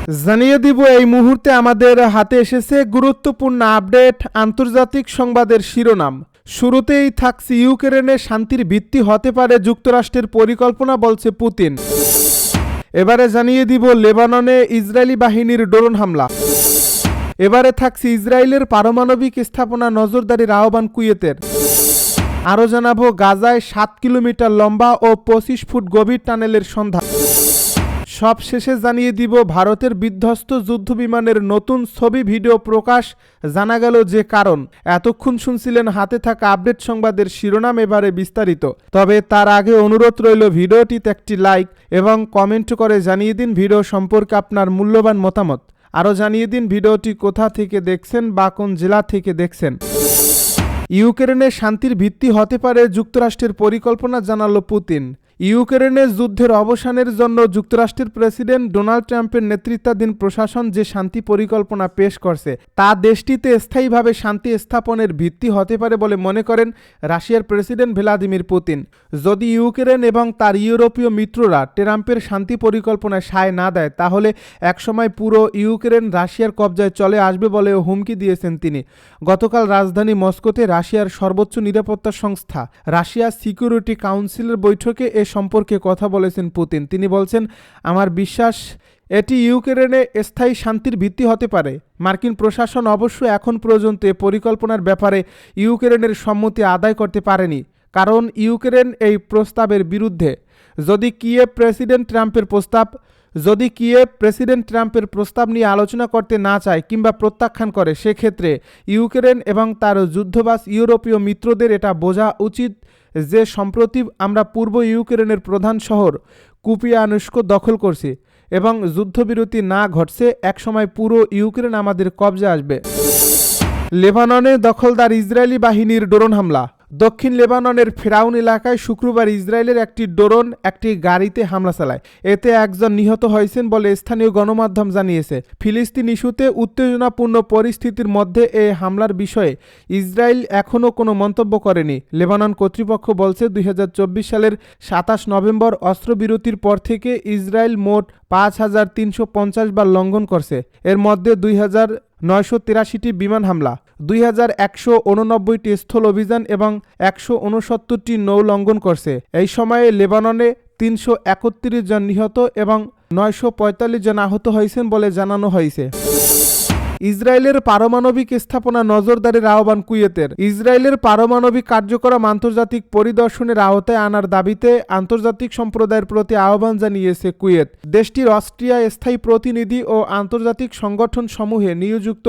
জানিয়ে দিব এই মুহূর্তে আমাদের হাতে এসেছে গুরুত্বপূর্ণ আপডেট আন্তর্জাতিক সংবাদের শিরোনাম। শুরুতেই থাকছে ইউক্রেনে শান্তির ভিত্তি হতে পারে যুক্তরাষ্ট্রের পরিকল্পনা, বলছে পুতিন। এবারে জানিয়ে দিব লেবাননে ইসরায়েলি বাহিনীর ড্রোন হামলা। এবারে থাকছে ইসরায়েলের পারমাণবিক স্থাপনা নজরদারির আহ্বান কুয়েতের। আরও জানাবো গাজায় 7 কিলোমিটার লম্বা ও 25 ফুট গভীর টানেলের সন্ধান। সব শেষে জানিয়ে দিব ভারতের বিধ্বস্ত যুদ্ধবিমানের নতুন ছবি ভিডিও প্রকাশ, জানা গেল যে কারণ। এতক্ষণ শুনছিলেন হাতে থাকা আপডেট সংবাদের শিরোনাম, এবারে বিস্তারিত। তবে তার আগে অনুরোধ রইল ভিডিওটিতে একটি লাইক এবং কমেন্ট করে জানিয়ে দিন ভিডিও সম্পর্কে আপনার মূল্যবান মতামত। আরও জানিয়ে দিন ভিডিওটি কোথা থেকে দেখছেন বা কোন জেলা থেকে দেখছেন। ইউক্রেনে শান্তির ভিত্তি হতে পারে যুক্তরাষ্ট্রের পরিকল্পনা, জানালো পুতিন। ইউক্রেনের যুদ্ধের অবসানের জন্য যুক্তরাষ্ট্রের প্রেসিডেন্ট ডোনাল্ড ট্রাম্পের নেতৃত্বাধীন প্রশাসন যে শান্তি পরিকল্পনা পেশ করছে তা দেশটিতে স্থায়ীভাবে শান্তি স্থাপনের ভিত্তি হতে পারে বলে মনে করেন রাশিয়ার প্রেসিডেন্ট ভ্লাদিমির পুতিন। যদি ইউক্রেন এবং তার ইউরোপীয় মিত্ররা ট্রাম্পের শান্তি পরিকল্পনায় সায় না দেয়, তাহলে একসময় পুরো ইউক্রেন রাশিয়ার কবজায় চলে আসবে বলেও হুমকি দিয়েছেন তিনি। গতকাল রাজধানী মস্কোতে রাশিয়ার সর্বোচ্চ নিরাপত্তা সংস্থা রাশিয়া সিকিউরিটি কাউন্সিলের বৈঠকে এ সম্পর্কে কথা বলেছেন পুতিন। তিনি বলছেন, আমার বিশ্বাস এটি ইউক্রেনে স্থায়ী শান্তির ভিত্তি হতে পারে। মার্কিন প্রশাসন অবশ্য এখন পর্যন্ত এ পরিকল্পনার ব্যাপারে ইউক্রেনের সম্মতি আদায় করতে পারেনি, কারণ ইউক্রেন এই প্রস্তাবের বিরুদ্ধে। যদি কিয়েভ প্রেসিডেন্ট ট্রাম্পের প্রস্তাব নিয়ে আলোচনা করতে না চায় কিংবা প্রত্যাখ্যান করে, সেক্ষেত্রে ইউক্রেন এবং তার যুদ্ধবাজ ইউরোপীয় মিত্রদের এটা বোঝা উচিত যে সম্প্রতি আমরা পূর্ব ইউক্রেনের প্রধান শহর কুপিয়ানস্ক দখল করছি এবং যুদ্ধবিরতি না ঘটছে একসময় পুরো ইউক্রেন আমাদের কবজা আসবে। লেবাননে দখলদার ইসরায়েলি বাহিনীর ড্রোন হামলা। দক্ষিণ লেবাননের ফেরাউন এলাকায় শুক্রবার ইসরায়েলের একটি ড্রোন একটি গাড়িতে হামলা চালায়। এতে একজন নিহত হয়েছেন বলে স্থানীয় গণমাধ্যম জানিয়েছে। ফিলিস্তিন ইস্যুতে উত্তেজনাপূর্ণ পরিস্থিতির মধ্যে এই হামলার বিষয়ে ইসরায়েল এখনও কোনো মন্তব্য করেনি। লেবানন কর্তৃপক্ষ বলছে 2024 সালের 27 নভেম্বর অস্ত্রবিরতির পর থেকে ইসরায়েল মোট 5350 বার লঙ্ঘন করছে। এর মধ্যে 2983টি বিমান হামলা, 2189টি স্থল অভিযান এবং 169টি নৌ লঙ্ঘন করছে। এই সময়ে লেবাননে 331 জন নিহত এবং 945 জন আহত হয়েছেন বলে জানানো হয়েছে। ইসরায়েলের পারমাণবিক স্থাপনা নজরদারির আহ্বান কুয়েতের। ইসরায়েলের পারমাণবিক কার্যক্রম আন্তর্জাতিক পরিদর্শনের আওতায় আনার দাবিতে আন্তর্জাতিক সম্প্রদায়ের প্রতি আহ্বান জানিয়েছে কুয়েত। দেশটির অস্ট্রিয়া স্থায়ী প্রতিনিধি ও আন্তর্জাতিক সংগঠন সমূহে নিয়োজিত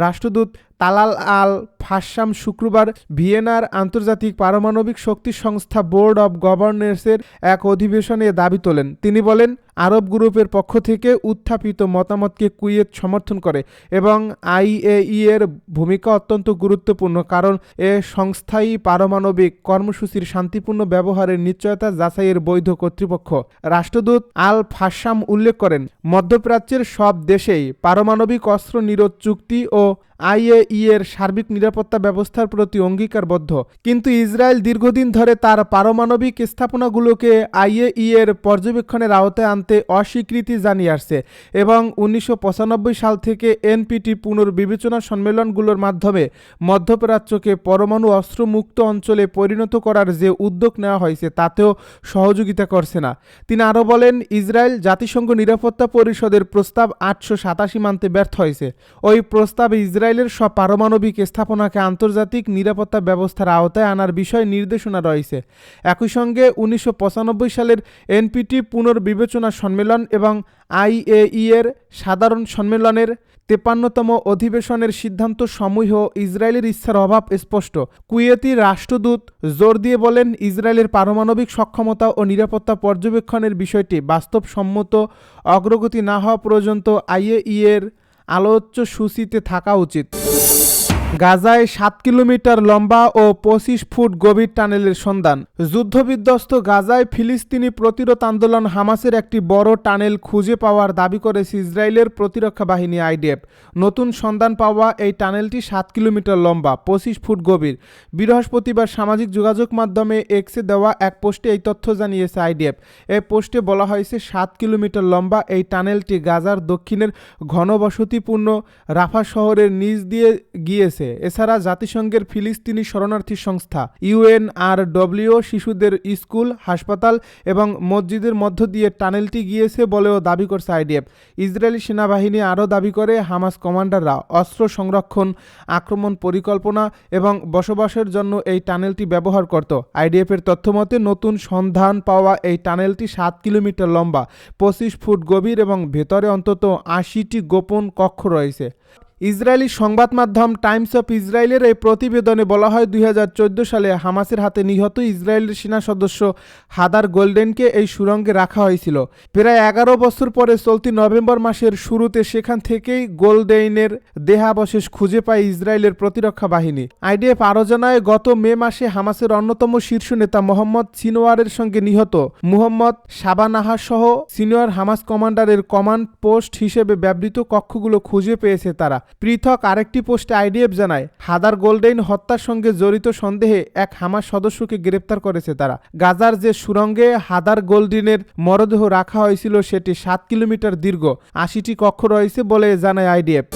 রাষ্ট্রদূত তালাল আল ফাসাম শুক্রবার ভিয়েনার আন্তর্জাতিক পারমাণবিক শক্তি সংস্থা বোর্ড অব গভর্নর্সের এক অধিবেশনে দাবি তোলেন। তিনি বলেন, আরব গ্রুপের পক্ষ থেকে উত্থাপিত মতামতকে কুয়েত সমর্থন করে এবং আইএই এর ভূমিকা অত্যন্ত গুরুত্বপূর্ণ, কারণ এ সংস্থাই পারমাণবিক কর্মসূচির শান্তিপূর্ণ ব্যবহারের নিশ্চয়তা যাচাইয়ের বৈধ কর্তৃপক্ষ। রাষ্ট্রদূত আল ফাসাম উল্লেখ করেন, মধ্যপ্রাচ্যের সব দেশেই পারমাণবিক অস্ত্র নিরোধ চুক্তি ও আইএই এর সার্বিক নিরাপত্তা ব্যবস্থার প্রতি অঙ্গীকারবদ্ধ, কিন্তু ইসরায়েল দীর্ঘদিন ধরে তার পারমাণবিক স্থাপনাগুলোকে আইএই এর পর্যবেক্ষণের আওতায় আনতে অস্বীকৃতি জানিয়ে আসছে এবং 1995 সাল থেকে এনপিটি পুনর্বিবেচনা সম্মেলনগুলোর মাধ্যমে মধ্যপ্রাচ্যকে পরমাণু অস্ত্রমুক্ত অঞ্চলে পরিণত করার যে উদ্যোগ নেওয়া হয়েছে তাতেও সহযোগিতা করছে না। তিনি আরও বলেন, ইসরায়েল জাতিসংঘ নিরাপত্তা পরিষদের প্রস্তাব 887 মানতে ব্যর্থ হয়েছে। ওই প্রস্তাবে ইসরায়েলের সব পারমাণবিক স্থাপনাকে আন্তর্জাতিক নিরাপত্তা ব্যবস্থার আওতায় আনার বিষয়ে নির্দেশনা রয়েছে। একই সঙ্গে 1995 সালের এনপিটি পুনর্বিবেচনা সম্মেলন এবং আইএই এর সাধারণ সম্মেলনের 53তম অধিবেশনের সিদ্ধান্ত সমূহ ইসরায়েলের ইচ্ছার অভাব স্পষ্ট। কুয়েতি রাষ্ট্রদূত জোর দিয়ে বলেন, ইসরায়েলের পারমাণবিক সক্ষমতা ও নিরাপত্তা পর্যবেক্ষণের বিষয়টি বাস্তবসম্মত অগ্রগতি না হওয়া পর্যন্ত আইএই এর আলোচ্য সূচিতে থাকা উচিত। গাজায় 7 কিলোমিটার লম্বা ও 25 ফুট গভীর টানেলের সন্ধান। যুদ্ধবিধ্বস্ত গাজায় ফিলিস্তিনি প্রতিরোধ আন্দোলন হামাসের একটি বড় টানেল খুঁজে পাওয়ার দাবি করেছে ইসরায়েলের প্রতিরক্ষা বাহিনী আইডিএফ। নতুন সন্ধান পাওয়া এই টানেলটি 7 কিলোমিটার লম্বা, 25 ফুট গভীর। বৃহস্পতিবার সামাজিক যোগাযোগ মাধ্যমে এক্সে দেওয়া এক পোস্টে এই তথ্য জানিয়েছে আইডিএফ। এই পোস্টে বলা হয়েছে 7 কিলোমিটার লম্বা এই টানেলটি গাজার দক্ষিণের ঘনবসতিপূর্ণ রাফা শহরের নিচ দিয়ে গিয়েছে। এছাড়া জাতিসংঘের ফিলিস্তিনি শরণার্থী সংস্থা ইউএনআরডব্লিউ শিশুদের স্কুল, হাসপাতাল এবং মসজিদের মধ্য দিয়ে টানেলটি গিয়েছে বলেও দাবি করছে আইডিএফ। ইসরায়েলি সেনাবাহিনী আরও দাবি করে হামাস কমান্ডাররা অস্ত্র সংরক্ষণ, আক্রমণ পরিকল্পনা এবং বসবাসের জন্য এই টানেলটি ব্যবহার করত। আইডিএফের তথ্যমতে নতুন সন্ধান পাওয়া এই টানেলটি 7 কিলোমিটার লম্বা, 25 ফুট গভীর এবং ভেতরে অন্তত 80টি গোপন কক্ষ রয়েছে। ইসরায়েলি সংবাদ মাধ্যম টাইমস অফ ইসরায়েলের এই প্রতিবেদনে বলা হয় 2014 সালে হামাসের হাতে নিহত ইসরায়েলের সেনা সদস্য হাদার গোল্ডেনকে এই সুড়ঙ্গে রাখা হয়েছিল। প্রায় 11 বছর পরে চলতি নভেম্বর মাসের শুরুতে সেখান থেকেই গোল্ডেইনের দেহাবশেষ খুঁজে পায় ইসরায়েলের প্রতিরক্ষা বাহিনী। আইডিএফ আরও জানায়, গত মে মাসে হামাসের অন্যতম শীর্ষ নেতা মোহাম্মদ সিনওয়ারের সঙ্গে নিহত মুহাম্মদ শাবানাহা সহ সিনিয়র হামাস কমান্ডারের কমান্ড পোস্ট হিসেবে ব্যবহৃত কক্ষগুলো খুঁজে পেয়েছে তারা। পৃথক আরেকটি পোস্টে আইডিএফ জানায়, হাদার গোল্ডেইন হত্যার সঙ্গে জড়িত সন্দেহে এক হামাস সদস্যকে গ্রেপ্তার করেছে তারা। গাজার যে সুড়ঙ্গে হাদার গোল্ডেইনের মরদেহ রাখা হয়েছিল সেটি 7 কিলোমিটার দীর্ঘ, 80টি কক্ষ রয়েছে বলে জানায় আইডিএফ।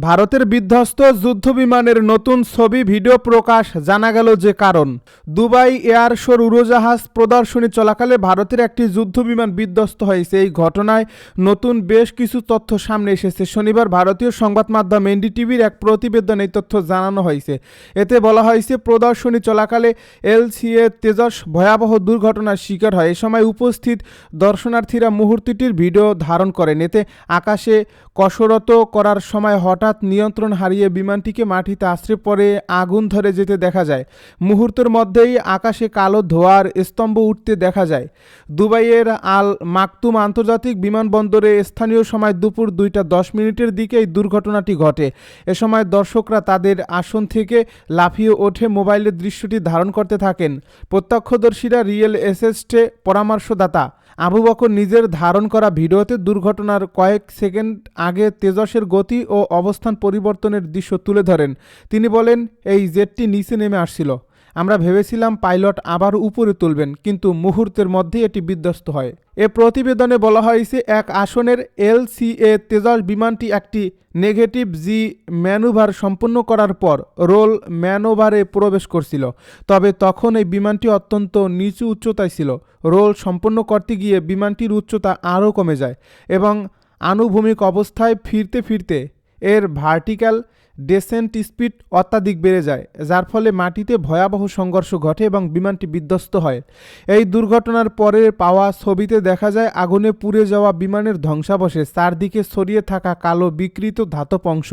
ভারতের বিধ্বস্ত যুদ্ধবিমানের নতুন ছবি ভিডিও প্রকাশ, জানা গেল যে কারণ। দুবাই এয়ার শোর উড়োজাহাজ প্রদর্শনী চলাকালে ভারতের একটি যুদ্ধবিমান বিধ্বস্ত হয়েছে। এই ঘটনায় নতুন বেশ কিছু তথ্য সামনে এসেছে। শনিবার ভারতীয় সংবাদ মাধ্যম এনডিটিভির এক প্রতিবেদনে এই তথ্য জানানো হয়েছে। এতে বলা হয়েছে, প্রদর্শনী চলাকালে এলসিএ তেজস ভয়াবহ দুর্ঘটনার শিকার হয়। এ সময় উপস্থিত দর্শনার্থীরা মুহূর্তটির ভিডিও ধারণ করেন। এতে আকাশে কসরত করার সময় হঠাৎ নিয়ন্ত্রণ হারিয়ে বিমানটিকে মাটিতে আছড়ে পড়ে আগুন ধরে যেতে দেখা যায়। মুহূর্তের মধ্যেই আকাশে কালো ধোঁয়ার স্তম্ভ উঠতে দেখা যায়। দুবাইয়ের আল মাকতুম আন্তর্জাতিক বিমানবন্দরে স্থানীয় সময় দুপুর 2:10 দিকে এই দুর্ঘটনাটি ঘটে। এ সময় দর্শকরা তাদের আসন থেকে লাফিয়ে ওঠে মোবাইলের দৃশ্যটি ধারণ করতে থাকেন। প্রত্যক্ষদর্শীরা রিয়েল এস্টেটে পরামর্শদাতা আবু বকর নিজের ধারণ করা ভিডিওতে দুর্ঘটনার কয়েক সেকেন্ড আগে তেজসের গতি ও অবস্থান পরিবর্তনের দৃশ্য তুলে ধরেন। তিনি বলেন, এই জেটটি নিচে নেমে আসছিল। আমরা ভেবেছিলাম পাইলট আবার উপরে তুলবেন, কিন্তু মুহূর্তের মধ্যেই এটি বিধ্বস্ত হয়। এ প্রতিবেদনে বলা হয়েছে, এক আসনের এলসিএ তেজস বিমানটি একটি নেগেটিভ জি ম্যানুভার সম্পন্ন করার পর রোল ম্যানোভারে প্রবেশ করছিল। তবে তখন এই বিমানটি অত্যন্ত নিচু উচ্চতায় ছিল। রোল সম্পন্ন করতে গিয়ে বিমানটির উচ্চতা আরও কমে যায় এবং আনুভূমিক অবস্থায় ফিরতে ফিরতে এর ভার্টিক্যাল ডেসেন্ট স্পিড অত্যাধিক বেড়ে যায়, যার ফলে মাটিতে ভয়াবহ সংঘর্ষ ঘটে এবং বিমানটি বিধ্বস্ত হয়। এই দুর্ঘটনার পরে পাওয়া ছবিতে দেখা যায় আগুনে পুড়ে যাওয়া বিমানের ধ্বংসাবশেষ, চারদিকে ছড়িয়ে থাকা কালো বিকৃত ধাতব অংশ।